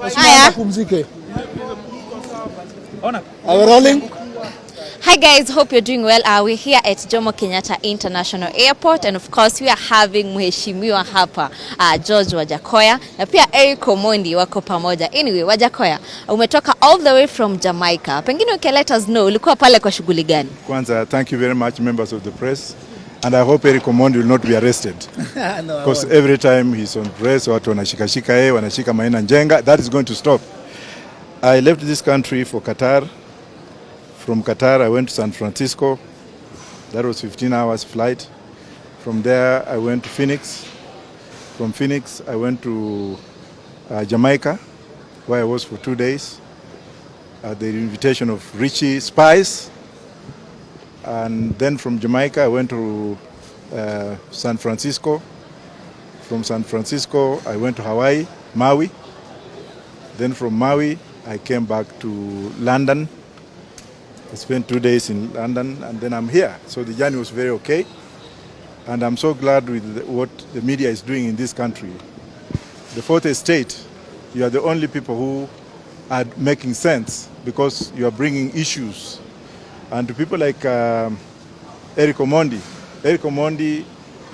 Hiya. Are we rolling? Hi guys, hope you're doing well. We're here at Jomo Kenyatta International Airport, and of course we are having mheshimiwa hapa George Wajackoyah na pia Eric Omondi wako pamoja. Anyway, Wajackoyah, umetoka all the way from Jamaica. Pengine you can let us know ulikuwa pale kwa shughuli gani? Kwanza, thank you very much members of the press, and I hope Eric Omondi will not be arrested. Because every time he's on press watu wanashikashika yeye, wanashika Maina Njenga. That is going to stop. I left this country for Qatar. From Qatar, I went to San Francisco. That was 15 hours flight. From there, I went to Phoenix. From Phoenix, I went to Jamaica, where I was for 2 days at the invitation of Richie Spice. And then from Jamaica, I went to San Francisco. From San Francisco, I went to Hawaii, Maui. Then from Maui, I came back to London. I spent 2 days in London, and then I'm here. So the journey was very okay. And I'm so glad with what the media is doing in this country. The fourth estate, you are the only people who are making sense because you are bringing issues. And to people like Eric Omondi. Eric Omondi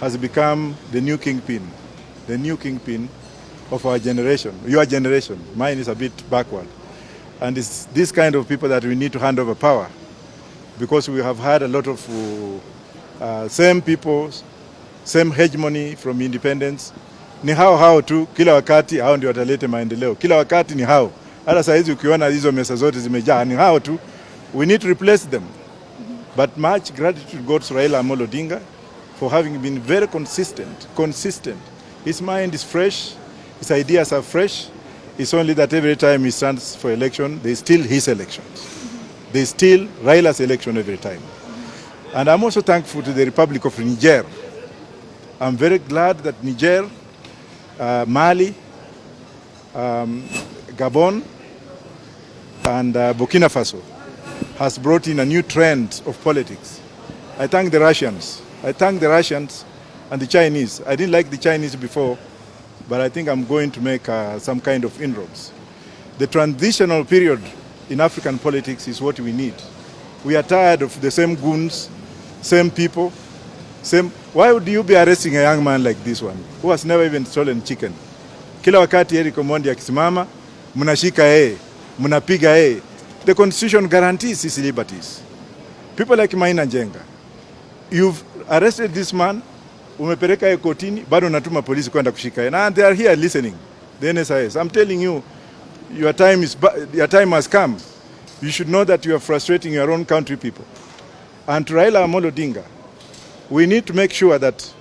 has become the new kingpin of our generation, your generation. Mine is a bit backward. And it's this kind of people that we need to hand over power, because we have had a lot of same people, same hegemony from independence. Ni hao tu, kila wakati hao ndio watalete maendeleo. Kila wakati ni hao. Hata saa hizi ukiona hizo mesa zote zimejaa ni hao tu. We need to replace them. But much gratitude goes to Raila Amolo Odinga for having been very consistent. His mind is fresh, his ideas are fresh. It's only that every time he stands for election, they steal his elections. They steal Raila's election every time. And I'm also thankful to the Republic of Niger. I'm very glad that Niger, Mali, Gabon, and Burkina Faso has brought in a new trend of politics. I thank the Russians. I thank the Russians and the Chinese. I didn't like the Chinese before, but I think I'm going to make some kind of inroads. The transitional period in African politics is what we need. We are tired of the same goons, same people, same. Why would you be arresting a young man like this one, who has never even stolen chicken? Kila wakati Eric Omondi akisimama, mnashika yeye, mnapiga yeye. The Constitution guarantees his liberties. People like Maina Njenga, you've arrested this man, umepeleka yeye kotini, bado unatuma polisi kwenda kushika yeye. And they are here listening, the NSIS. I'm telling you, your time has come. You should know that you are frustrating your own country people. And to Raila Amolo Odinga, we need to make sure that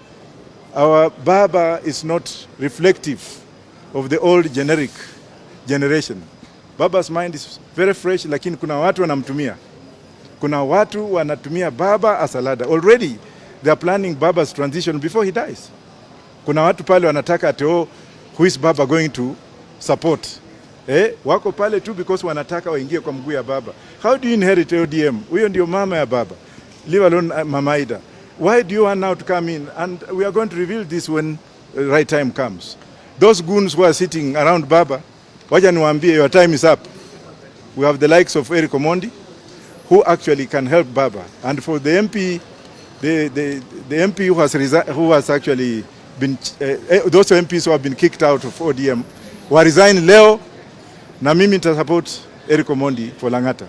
our Baba is not reflective of the old generic generation. Baba's mind is very fresh, lakini kuna watu wanamtumia. Kuna watu wanatumia Baba as a ladder. Already, they are planning Baba's transition before he dies. Kuna watu pale wanataka ati who is Baba going to support? Wako pale tu because wanataka waingie kwa mguu ya Baba. How do you inherit ODM? Huyo ndio mama ya Baba. Leave alone Mama Ida. Why do you want now to come in? And we are going to reveal this when the right time comes. Those goons who are sitting around Baba, waja niwaambie, your time is up. We have the likes of Eric Omondi, who actually can help Baba. And for the MP, the MP who has actually been, those MPs who have been kicked out of ODM, who resign leo, na mimi nita support Eric Omondi for Langata.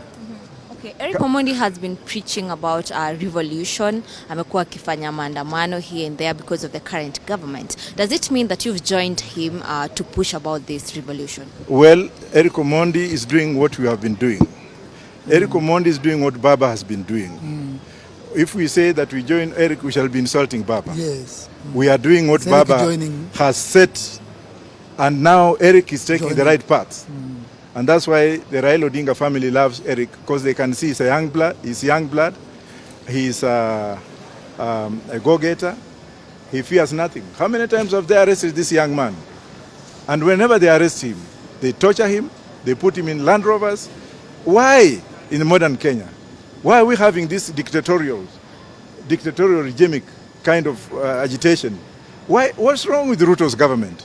Okay, Eric Omondi has been preaching about revolution. Amekuwa akifanya maandamano here and there because of the current government. Does it mean that you've joined him to push about this revolution? Well, Eric Omondi is doing what we have been doing. Eric Omondi is doing what Baba has been doing. If we say that we join Eric, we shall be insulting Baba. Yes. We are doing what Baba has set, and now Eric is taking the right path. And that's why the Raila Odinga family loves Eric, because they can see he's young blood. He's a go-getter. He fears nothing. How many times have they arrested this young man? And whenever they arrest him, they torture him, they put him in Land Rovers. Why in modern Kenya? Why are we having this dictatorial regime kind of agitation? What's wrong with Ruto's government?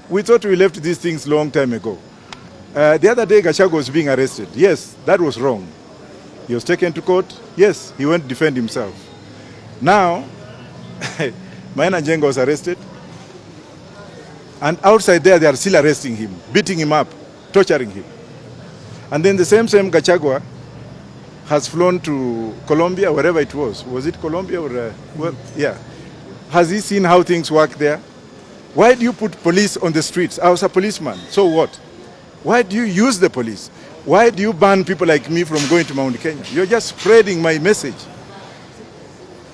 We thought we left these things long time ago. The other day, Gachagua was being arrested. Yes, that was wrong. He was taken to court. Yes, he went to defend himself. Now, Maina Njenga was arrested. And outside there, they are still arresting him, beating him up, torturing him. And then the same Gachagua has flown to Colombia, wherever it was. Was it Colombia or, well, yeah. Has he seen how things work there? Why do you put police on the streets? I was a policeman, so what? Why do you use the police? Why do you ban people like me from going to Mount Kenya? You're just spreading my message.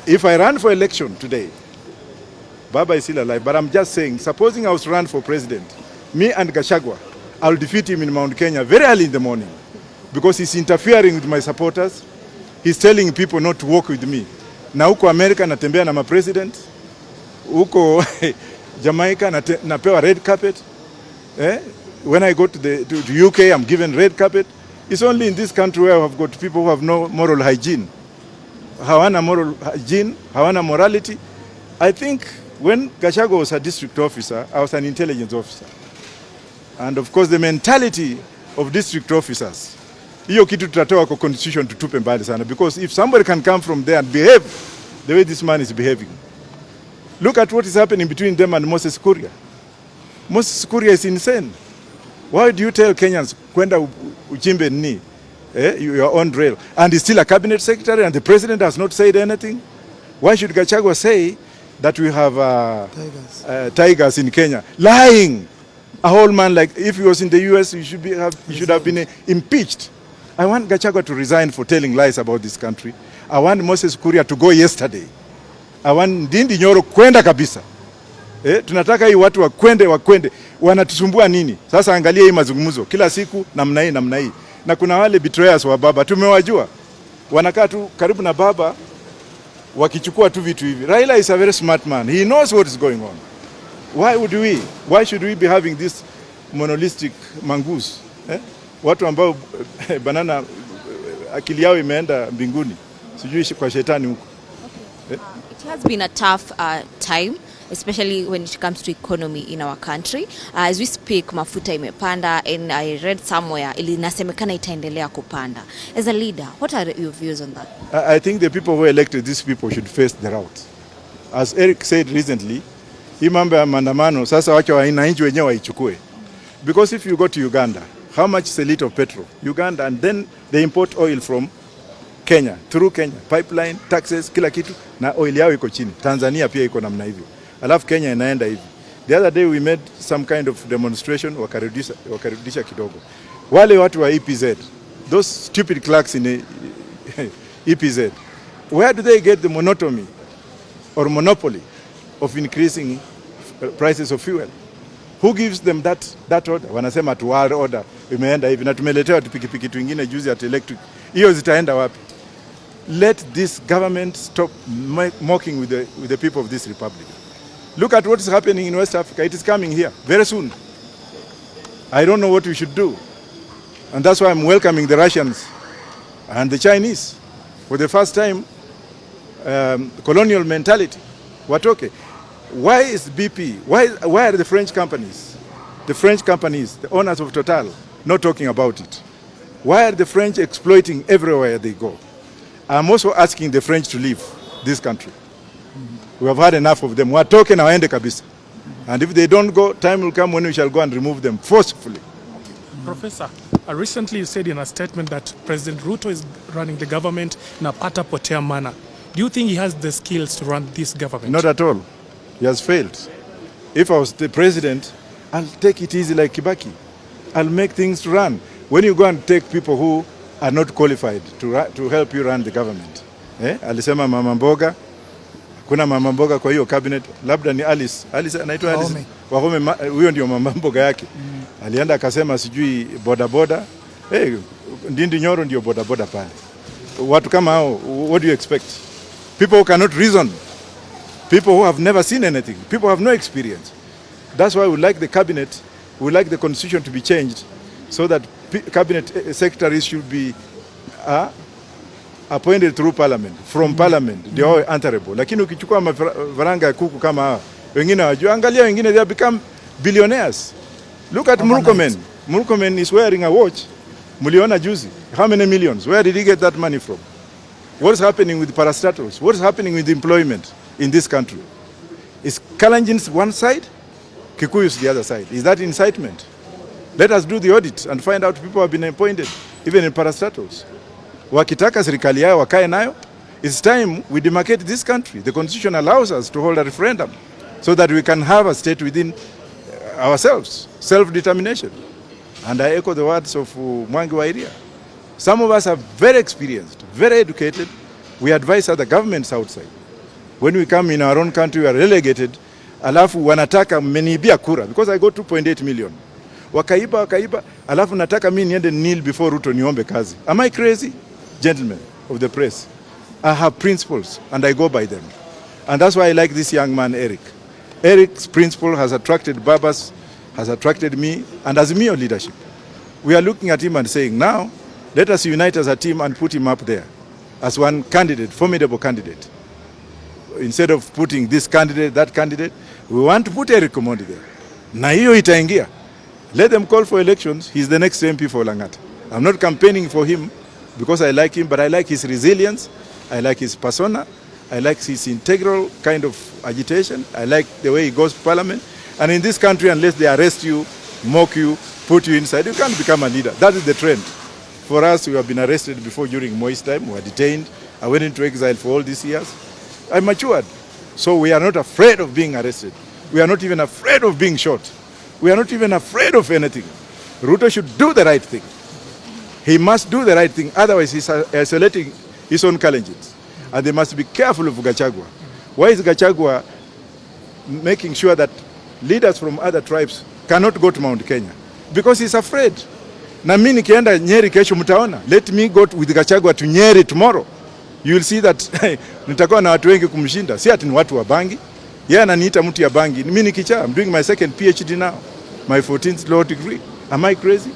If I run for election today, Baba is still alive, but I'm just saying, supposing I was to run for president, me and Gachagua, I'll defeat him in Mount Kenya very early in the morning because he's interfering with my supporters. He's telling people not to work with me. Na huko America natembea na ma-president, huko Jamaica napewa red carpet. When I go to the UK, I'm given red carpet. It's only in this country where I've got people who have no moral hygiene. Hawana moral hygiene, hawana morality. I think when Gachagua was a district officer, I was an intelligence officer. And of course the mentality of district officers, hiyo kitu tutatoa kwa constitution tutupe mbali sana, because if somebody can come from there and behave the way this man is behaving, look at what is happening between them and Moses Kuria. Moses Kuria is insane. Why do you tell Kenyans kwenda uchimbe nini? Your own rail, and he's still a cabinet secretary and the president has not said anything? Why should Gachagua say that we have tigers in Kenya? Lying. A whole man, like if he was in the US, he should have been impeached. I want Gachagua to resign for telling lies about this country. I want Moses Kuria to go yesterday. I want Ndindi Nyoro kwenda kabisa. Tunataka hii watu wakwende. Wanatusumbua nini? Sasa angalia hii mazungumzo. Kila siku namna hii. Na kuna wale betrayers wa baba, tumewajua. Wanakaa tu karibu na baba wakichukua tu vitu hivi. Raila is a very smart man. He knows what is going on. Why should we be having this monolithic mongoose? Watu ambao banana akili yao imeenda mbinguni. Sijui kwa shetani huko. It has been a tough time, especially when it comes to economy in our country. As we speak, mafuta imepanda, and I read somewhere inasemekana itaendelea kupanda. As a leader, what are your views on that? I think the people who elected these people should face the route. As Eric said recently, hii mambo ya maandamano sasa wacha wananchi wenyewe waichukue. Because if you go to Uganda, how much is a liter of petrol? Uganda, and then they import oil from Kenya, through Kenya, pipeline, taxes, kila kitu, na oil yao iko chini. Tanzania pia iko namna hivyo. Alafu Kenya inaenda hivi. The other day we made some kind of demonstration, wakarudisha kidogo. Wale watu wa EPZ, those stupid clerks in EPZ, where do they get the monotony or monopoly of increasing prices of fuel? Who gives them that order? Wanasema tu order imeenda hivi, na tumeletewa pikipiki twingine juzi at electric. Hiyo zitaenda wapi? Let this government stop mocking with the people of this republic. Look at what is happening in West Africa. It is coming here very soon. I don't know what we should do. And that's why I'm welcoming the Russians and the Chinese. For the first time, colonial mentality. Watoke. Why is BP, why are the French companies, the owners of Total, not talking about it? Why are the French exploiting everywhere they go? I'm also asking the French to leave this country. We have had enough of them. Watoke na waende kabisa. And if they don't go, time will come when we shall go and remove them forcefully. Professor, recently you said in a statement that President Ruto is running the government in a pata potea manner. Do you think he has the skills to run this government? Not at all. He has failed. If I was the president, I'll take it easy like Kibaki. I'll make things run. When you go and take people who are not qualified to help you run the government. Alisema mama mboga. Kuna mama mboga kwa hiyo cabinet. Labda ni Alice. Alice anaitwa Alice. Wahome, huyo ndio mama mboga yake. Alienda akasema sijui boda. Ndindi Nyoro ndio boda pale. Watu kama hao, what do you expect? People who cannot reason. People who have never seen anything. People who have no experience. That's why we like the cabinet, we like the constitution to be changed so that cabinet secretaries should be appointed through parliament. From parliament, they are answerable. Lakini ukichukua mafaranga ya kuku kama hawa, wengine wajua, angalia wengine, they have become billionaires. Look at Murkomen. Murkomen is wearing a watch. Muliona juzi. How many millions? Where did he get that money from? What's happening with parastatals? What's happening with employment in this country? Is Kalenjin's one side, Kikuyu's the other side? Is that incitement? Let us do the audit and find out people have been appointed, even in parastatals. Wakitaka serikali yao wakae nayo. It's time we demarcate this country. The constitution allows us to hold a referendum so that we can have a state within ourselves, self-determination. And I echo the words of Mwangi Wairia. Some of us are very experienced, very educated. We advise other governments outside. When we come in our own country, we are relegated. Alafu wanataka mmenibia kura, because I got 2.8 million. Wakaiba, alafu nataka mimi niende kneel before Ruto niombe kazi. Am I crazy? Gentlemen of the press, I have principles and I go by them. And that's why I like this young man, Eric. Eric's principle has attracted Babas, has attracted me, and Azimio leadership. We are looking at him and saying, now, let us unite as a team and put him up there as one candidate, formidable candidate. Instead of putting this candidate, that candidate, we want to put Eric Omondi there. Na hiyo itaingia. Let them call for elections. He's the next MP for Langata. I'm not campaigning for him because I like him, but I like his resilience. I like his persona. I like his integral kind of agitation. I like the way he goes to parliament. And in this country, unless they arrest you, mock you, put you inside, you can't become a leader. That is the trend. For us, we have been arrested before during Moi's time. We were detained. I went into exile for all these years. I matured. So we are not afraid of being arrested. We are not even afraid of being shot. We are not even afraid of anything. Ruto should do the right thing. He must do the right thing. Otherwise, he's isolating his own Kalenjins. And they must be careful of Gachagua. Why is Gachagua making sure that leaders from other tribes cannot go to Mount Kenya? Because he's afraid. Na mimi nikienda Nyeri kesho mtaona. Let me go with Gachagua to Nyeri tomorrow. You will see that nitakuwa na watu wengi kumshinda. Si ati ni watu wa bangi. Yeye ananiita mtu ya bangi. Mimi ni kichaa. I'm doing my second PhD now. My 14th law degree. Am I crazy?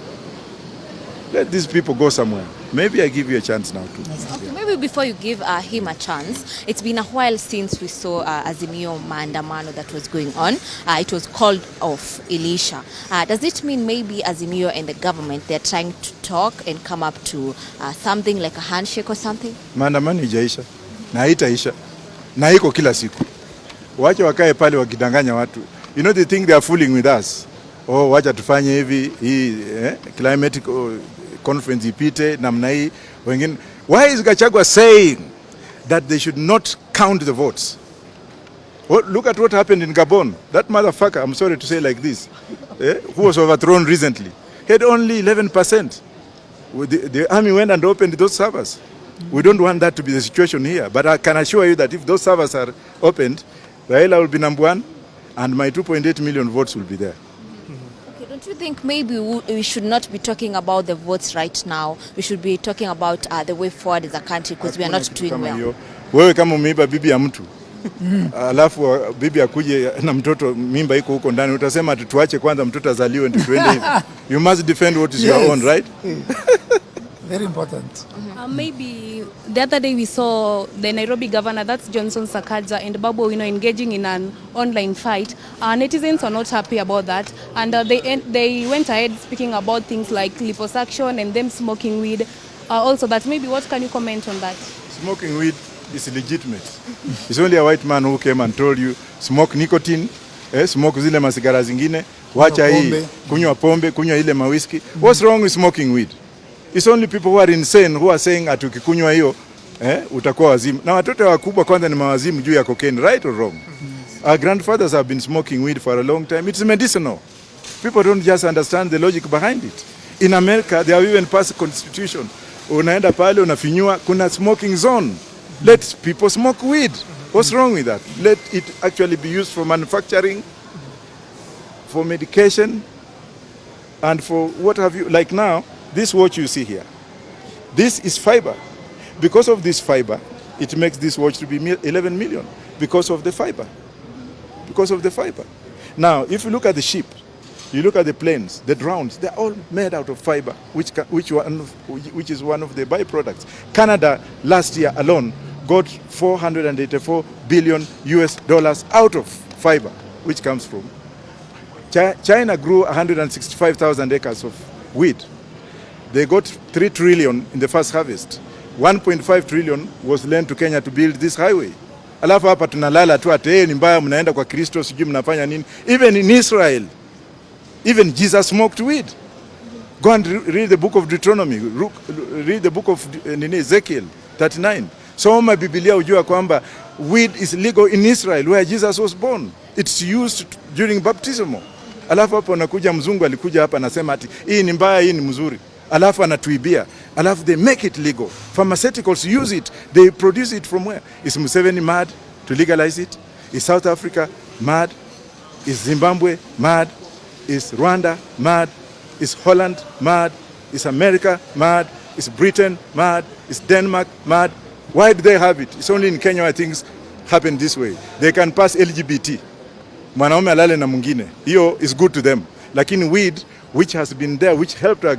Let these people go somewhere. Maybe I give you a chance now too. Okay, maybe before you give him a chance, it's been a while since we saw Azimio maandamano that was going on. It was called off, Elisha. Does it mean maybe Azimio and the government, they're trying to talk and come up to something like a handshake or something? Maandamano ijaisha, na haitaisha, na iko kila siku. Wacha wakae pale wakidanganya watu. You know, they think they are fooling with us. Oh, wacha tufanye hivi, hii climatic conference ipite namna hii wengine. Why is Gachagua saying that they should not count the votes? Well, look at what happened in Gabon. That motherfucker, I'm sorry to say like this, who was overthrown recently, had only 11%. The army went and opened those servers. We don't want that to be the situation here, but I can assure you that if those servers are opened, Raila will be number one and my 2.8 million votes will be there. Don't you think maybe we should not be talking about the votes right now? We should be talking about the way forward as a country, because we are not doing well. Wewe kama umeiba bibi ya mtu alafu bibi akuje na mtoto mimba iko huko ndani, utasema tuache kwanza mtoto azaliwe ndio tuende hivi. You must defend what is your own, right? Very important. Maybe the other day we saw the Nairobi governor, that's Johnson Sakaja, and Babu Owino engaging in an online fight. Netizens are not happy about that, and they went ahead speaking about things like liposuction and them smoking weed. Also, that maybe what can you comment on that? Smoking weed is legitimate. It's only a white man who came and told you smoke nicotine, smoke zile masigara zingine, wacha hii, kunywa pombe, kunywa ile mawiski. What's wrong with smoking weed? It's only people who are insane who are saying ati ukikunywa hiyo utakuwa wazimu. Na watoto wakubwa kwanza ni mawazimu juu ya cocaine, right or wrong? Our grandfathers have been smoking weed for a long time. It's medicinal. People don't just understand the logic behind it. In America, they have even passed a constitution. Unaenda pale unafinyua, kuna smoking zone. Let people smoke weed. What's wrong with that? Let it actually be used for manufacturing, for medication, and for what have you. Like now, this watch you see here, this is fiber. Because of this fiber, it makes this watch to be 11 million. Because of the fiber. Because of the fiber. Now, if you look at the ship, you look at the planes, the drones, they're all made out of fiber, which is one of the byproducts. Canada last year alone got $484 billion out of fiber, which comes from China grew 165,000 acres of wheat. They got 3 trillion in the first harvest. 1.5 trillion was lent to Kenya to build this highway. Alafu hapa tunalala tu ati ni mbaya, mnaenda kwa Kristo sijui mnafanya nini. Even in Israel, even Jesus smoked weed. Go and read the book of Deuteronomy, read the book of Ezekiel 39. Soma Biblia ujua kwamba weed is legal in Israel where Jesus was born. It's used during baptism. Alafu hapo nakuja mzungu alikuja hapa anasema ati hii ni mbaya, hii ni mzuri. Alafu anatuibia. Alafu they make it legal. Pharmaceuticals use it. They produce it from where? Is Museveni mad to legalize it? Is South Africa mad? Is Zimbabwe mad? Is Rwanda mad? Is Holland mad? Is America mad? Is Britain mad? Is Denmark mad? Why do they have it? It's only in Kenya where things happen this way. They can pass LGBT. Mwanaume alale na mwingine. Hiyo is good to them. Lakini weed, which has been there, which helped our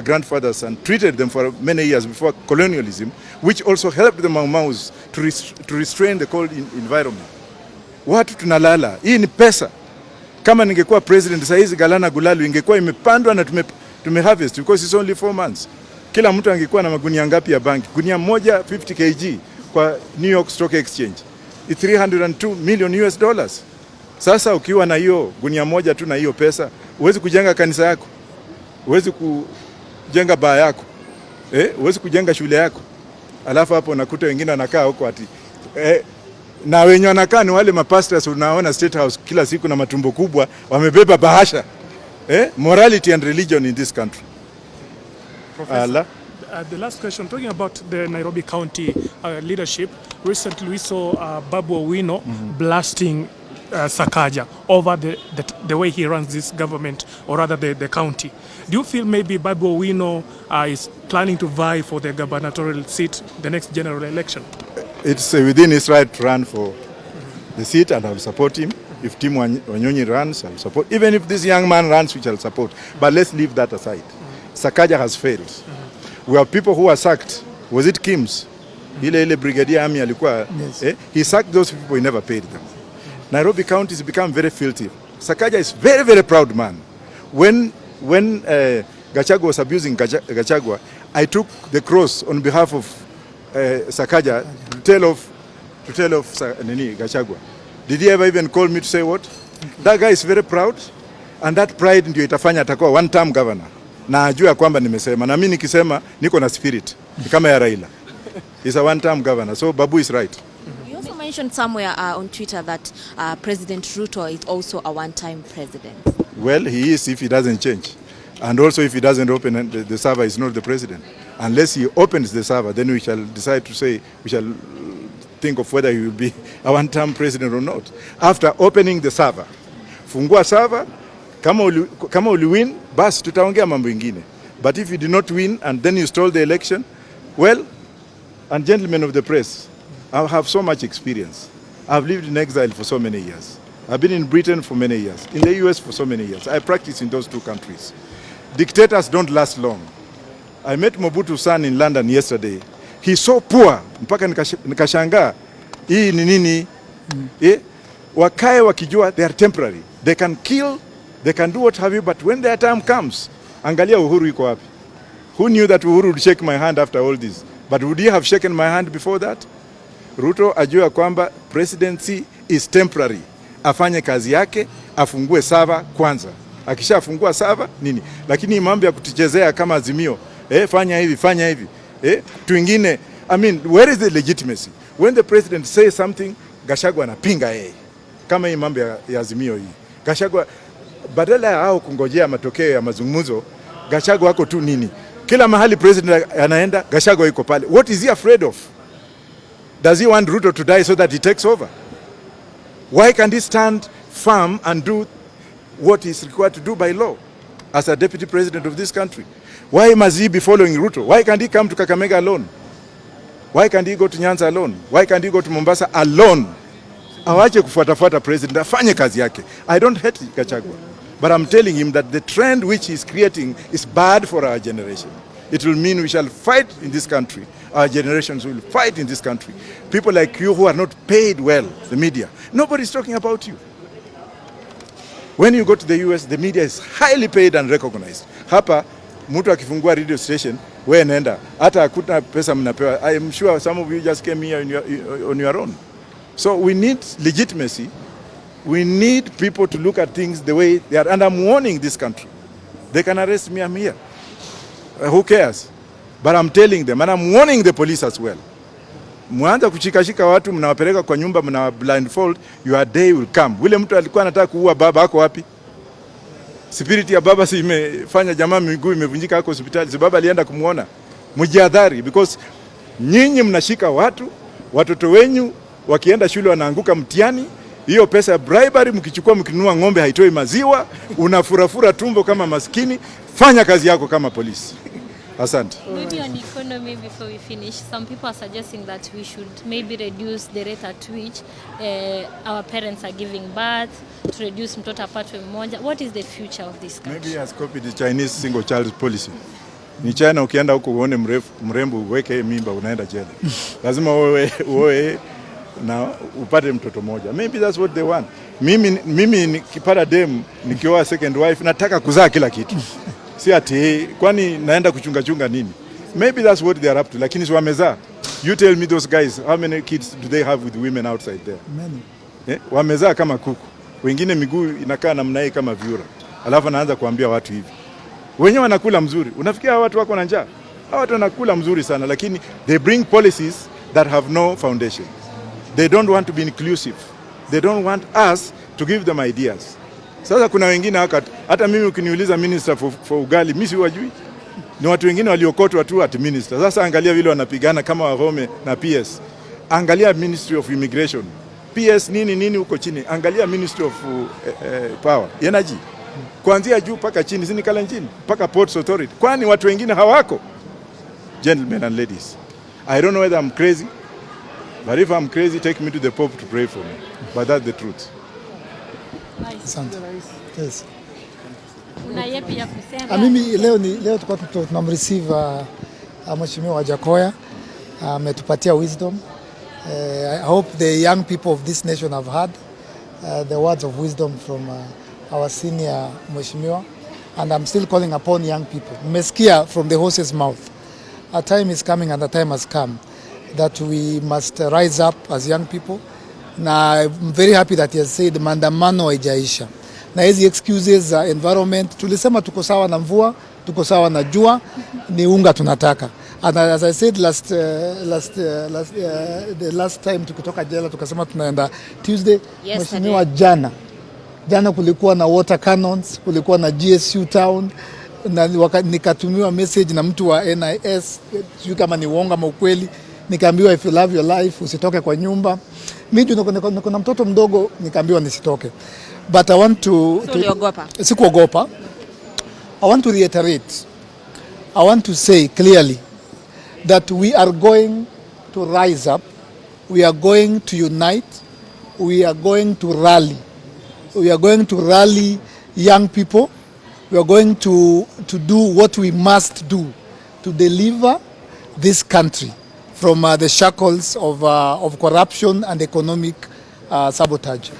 grandfathers and treated them for many years before colonialism, which also helped the Mau Maus to restrain the cold environment. Watu tunalala. Hii ni pesa. Kama ningekuwa president sasa hizi Galana Gulalu ingekuwa imepandwa na tumeharvest because it's only 4 months. Kila mtu angekuwa na magunia ngapi ya banki? Gunia moja 50 kg kwa New York Stock Exchange. It's 302 million US dollars. Sasa ukiwa na hiyo gunia moja tu na hiyo pesa, huwezi kujenga kanisa yako. Huwezi kujenga baa yako. Huwezi kujenga shule yako. Alafu hapo unakuta wengine wanakaa huko ati na wenye wanakaa ni wale mapastors unaona State House kila siku na matumbo kubwa wamebeba bahasha. Morality and religion in this country. Professor, the last question, talking about the Nairobi County leadership, recently we saw Babu Owino blasting Sakaja over the way he runs this government, or rather the county. Do you feel maybe Babu Owino is planning to vie for the gubernatorial seat the next general election? It's within his right to run for the seat, and I'll support him. If Tim Wanyonyi runs, I'll support. Even if this young man runs, which I'll support. But let's leave that aside. Sakaja has failed. We have people who are sacked. Was it Kim's? Ile brigadier army alikuwa. Yes. He sacked those people, he never paid them. Nairobi County has become very filthy. Sakaja is very, very proud man. When Gachagua was abusing Gachagua, I took the cross on behalf of Sakaja to tell of Gachagua. Did he ever even call me to say what? That guy is very proud, and that pride ndio itafanya atakuwa one term governor. Na ajua kwamba nimesema, na mimi nikisema niko na spirit kama ya Raila. He's a one term governor, so Babu is right. You also mentioned somewhere on Twitter that President Ruto is also a one-time president. Well, he is if he doesn't change. And also if he doesn't open the server, he's not the president. Unless he opens the server, then we shall decide to say, we shall think of whether he will be a one-term president or not. After opening the server, fungua server, kama uli win, basi tutaongea mambo ingine. But if you did not win and then you stole the election, well, and gentlemen of the press, I have so much experience. I've lived in exile for so many years. I've been in Britain for many years, in the US for so many years. I practiced in those two countries. Dictators don't last long. I met Mobutu's son in London yesterday. He's so poor, mpaka nikashangaa. Hii ni nini? Wakae wakijua they are temporary. They can kill, they can do what have you, but when their time comes, angalia Uhuru iko wapi? Who knew that Uhuru would shake my hand after all this? But would he have shaken my hand before that? Ruto ajua kwamba presidency is temporary. Afanye kazi yake, afungue server kwanza. Akishafungua server nini? Lakini mambo ya kutuchezea kama Azimio, fanya hivi. Tuingine, I mean, where is the legitimacy? When the president says something, Gachagua anapinga yeye. Kama hii mambo ya Azimio hii. Gachagua badala ya hao kungojea matokeo ya mazungumzo, Gachagua wako tu nini? Kila mahali president anaenda, Gachagua yuko pale. What is he afraid of? Does he want Ruto to die so that he takes over? Why can't he stand firm and do what is required to do by law as a deputy president of this country? Why must he be following Ruto? Why can't he come to Kakamega alone? Why can't he go to Nyanza alone? Why can't he go to Mombasa alone? Awache kufuatafuata president, afanye kazi yake. I don't hate Gachagua, but I'm telling him that the trend which he's creating is bad for our generation. It will mean we shall fight in this country. Our generations will fight in this country. People like you who are not paid well, the media. Nobody's talking about you. When you go to the US, the media is highly paid and recognized. Hapa mtu akifungua radio station, wewe nenda, hata hakuna pesa mnapewa. I am sure some of you just came here on your own. So we need legitimacy. We need people to look at things the way they are. And I'm warning this country. They can arrest me, I'm here. Who cares? But I'm telling them, and I'm warning the police as well. Mwanza kushikashika watu, mnawapeleka kwa nyumba, mna blindfold, your day will come. Wile mtu alikuwa anataka kuua baba ako wapi? Spirit ya baba si imefanya jamaa miguu imevunjika hako hospitali. Si baba alienda kumuona. Mjihadhari, because nyinyi mnashika watu, watoto wenyu wakienda shule wanaanguka mtihani. Hiyo pesa ya bribery mkichukua mkinunua ng'ombe haitoi maziwa, unafurafura tumbo kama maskini. Fanya kazi yako kama polisi. Asante. Maybe on economy, before we finish, some people are suggesting that we should maybe reduce the rate at which our parents are giving birth, to reduce mtoto apatwe mmoja. What is the future of this country? Maybe he has copied the Chinese single child policy. Ni China, ukienda huko uone mrembo uweke mimba unaenda jela. Lazima uoe na upate mtoto mmoja. Maybe that's what they want. Mimi nikipata dem nikioa second wife nataka kuzaa kila kitu. Si ati kwani naenda kuchunga nini? Maybe that's what they are up to. Lakini si wamezaa. You tell me those guys, how many kids do they have with women outside there? Many. Wamezaa kama kuku. Wengine miguu inakaa namna hii kama viura. Alafu anaanza kuambia watu hivi. Wenyewe wanakula mzuri. Unafikia watu wako na njaa? Hao watu wanakula mzuri sana, lakini they bring policies that have no foundation. They don't want to be inclusive. They don't want us to give them ideas. Sasa kuna wengine hata mimi ukiniuliza minister for ugali, mimi siwajui. Ni watu wengine waliokotwa tu at minister. Sasa angalia vile wanapigana kama Wahome na PS. Angalia Ministry of Immigration. PS nini huko chini. Angalia Ministry of Power, Energy. Kuanzia juu paka chini, sini Kalenjin, paka Ports Authority. Kwani watu wengine hawako? Gentlemen and ladies, I don't know whether I'm crazy, but if I'm crazy, take me to the Pope to pray for me. But that's the truth. Asante. Yes. Una yepi ya kusema? Mimi leo tulikuwa tunamreceive Mheshimiwa Wajackoyah, ametupatia wisdom. I hope the young people of this nation have heard the words of wisdom from our senior Mheshimiwa, and I'm still calling upon young people. Mmesikia from the horse's mouth. A time is coming and the time has come that we must rise up as young people. Na I'm very happy that he has said maandamano haijaisha. Na hizi excuses za environment, tulisema tuko sawa na mvua, tuko sawa na jua, ni unga tunataka. And as I said the last time tukitoka jela tukasema tunaenda Tuesday. Mheshimiwa, jana kulikuwa na water cannons, kulikuwa na GSU town, na nikatumiwa message na mtu wa NIS, sijui kama ni uongo ama ukweli, nikaambiwa if you love your life usitoke kwa nyumba. Mimi niko na mtoto mdogo, nikaambiwa nisitoke. But I want to sikuogopa. I want to reiterate. I want to say clearly that we are going to rise up. We are going to unite. We are going to rally. We are going to rally young people. We are going to do what we must do to deliver this country from the shackles of corruption and economic sabotage.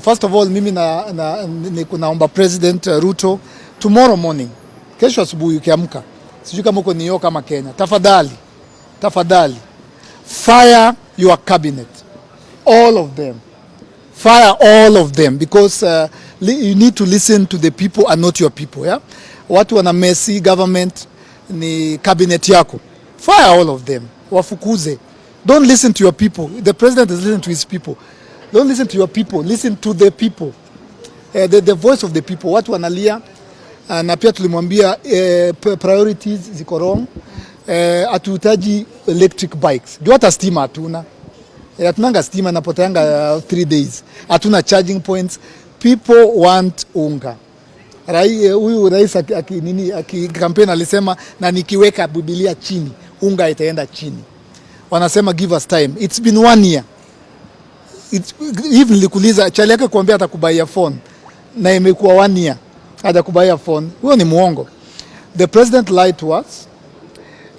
First of all, mimi naomba President Ruto, tomorrow morning, kesho asubuhi ukiamka, sijui kama uko New York kama Kenya, tafadhali fire your cabinet, all of them. Fire all of them, because you need to listen to the people and not your people. Yeah? Watu wana messy government ni cabinet yako. Fire all of them. Wafukuze. Don't listen to your people. The president is listening to his people. Don't listen to your people. Listen to the people. The voice of the people. Watu wanalia. Na pia tulimwambia priorities ziko wrong. Hatuhitaji electric bikes. Juu hata stima hatuna. Hatunanga stima, napoteanga 3 days. Hatuna charging points. People want unga. Huyu rais akikampeni alisema na nikiweka Biblia chini unga itaenda chini. Wanasema give us time. It's been 1 year. Even nilikuuliza chali yake kuambia atakubaia phone na imekuwa 1 year hajakubaia phone. Huyo ni muongo. The president lied to us.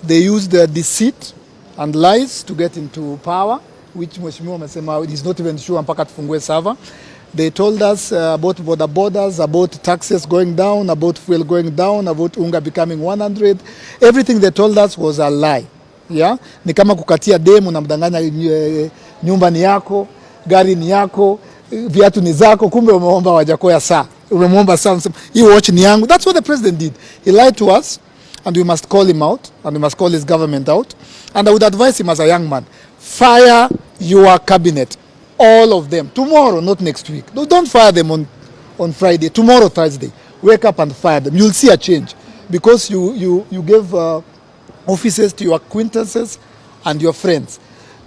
They used deceit and lies to get into power, which mheshimiwa amesema is not even sure mpaka tufungue server. They told us about borders, about taxes going down, about fuel going down, about unga becoming 100. Everything they told us was a lie. Yeah? Ni kama kukatia demu na mdanganya nyumba ni yako, gari ni yako, viatu ni zako, kumbe umeomba Wajackoyah saa. Umemwomba saa, hii watch ni yangu. That's what the president did. He lied to us, and we must call him out, and we must call his government out. And I would advise him as a young man, fire your cabinet. All of them. Tomorrow, not next week. No, don't fire them on Friday. Tomorrow, Thursday. Wake up and fire them. You'll see a change. Because you gave offices to your acquaintances and your friends.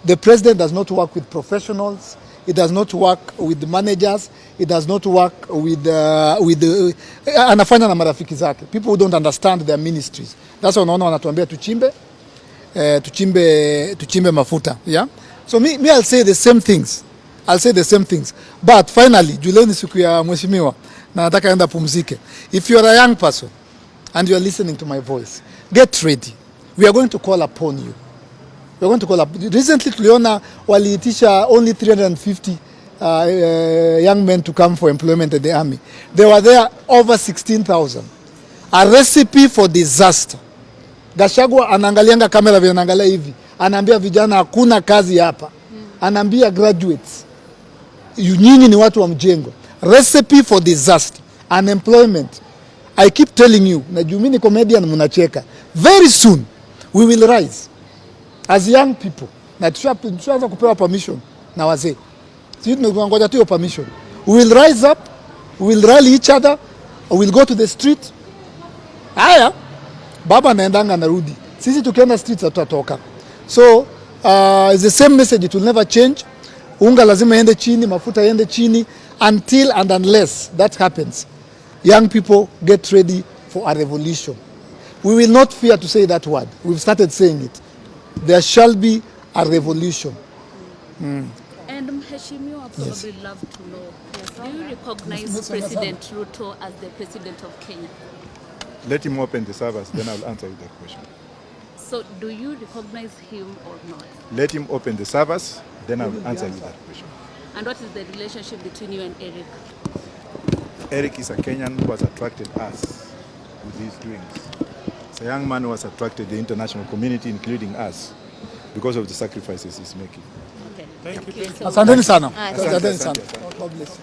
The president does not work with professionals. It does not work with managers. It does not work with anafanya na marafiki zake. People who don't understand their ministries. That's why unaona wanatuambia tuchimbe mafuta. Yeah? So me I'll say the same things. I'll say the same things. But finally, Juleni siku ya mheshimiwa na nataka enda pumzike. If you are a young person and you are listening to my voice, get ready. We are going to call upon you. We are going to call up. Recently tuliona waliitisha only 350 young men to come for employment at the army. There were there over 16,000. A recipe for disaster. Gachagua anaangalianga kamera vile anaangalia hivi. Anaambia vijana hakuna kazi hapa. Anaambia graduates, nyinyi ni watu wa mjengo. Recipe for disaster. Unemployment. I keep telling you, na juu mimi ni comedian mnacheka. Very soon we will rise as young people. Na tushaanza kupewa permission na wazee. Sisi tunangoja tu hiyo permission. We will rise up, we will rally each other, we will go to the street. Haya, baba naendanga narudi. Sisi tukienda streets tutatoka. So it's the same message, it will never change. Unga lazima ende chini, mafuta ende chini, until and unless that happens. Young people, get ready for a revolution. We will not fear to say that word. We've started saying it. There shall be a revolution. And Mheshimiwa, probably love to know, do you recognize President Ruto as the president of Kenya? Let him open the service, then I'll answer you that question. So do you recognize him or not? Let him open the service, then I'll answer you that question. And what is the relationship between you and Eric? Eric is a Kenyan who has attracted us with his doings. It's a young man who has attracted the international community, including us, because of the sacrifices he's making. Okay. Thank you. Asanteni sana. Asante. Asanteni sana. God bless you.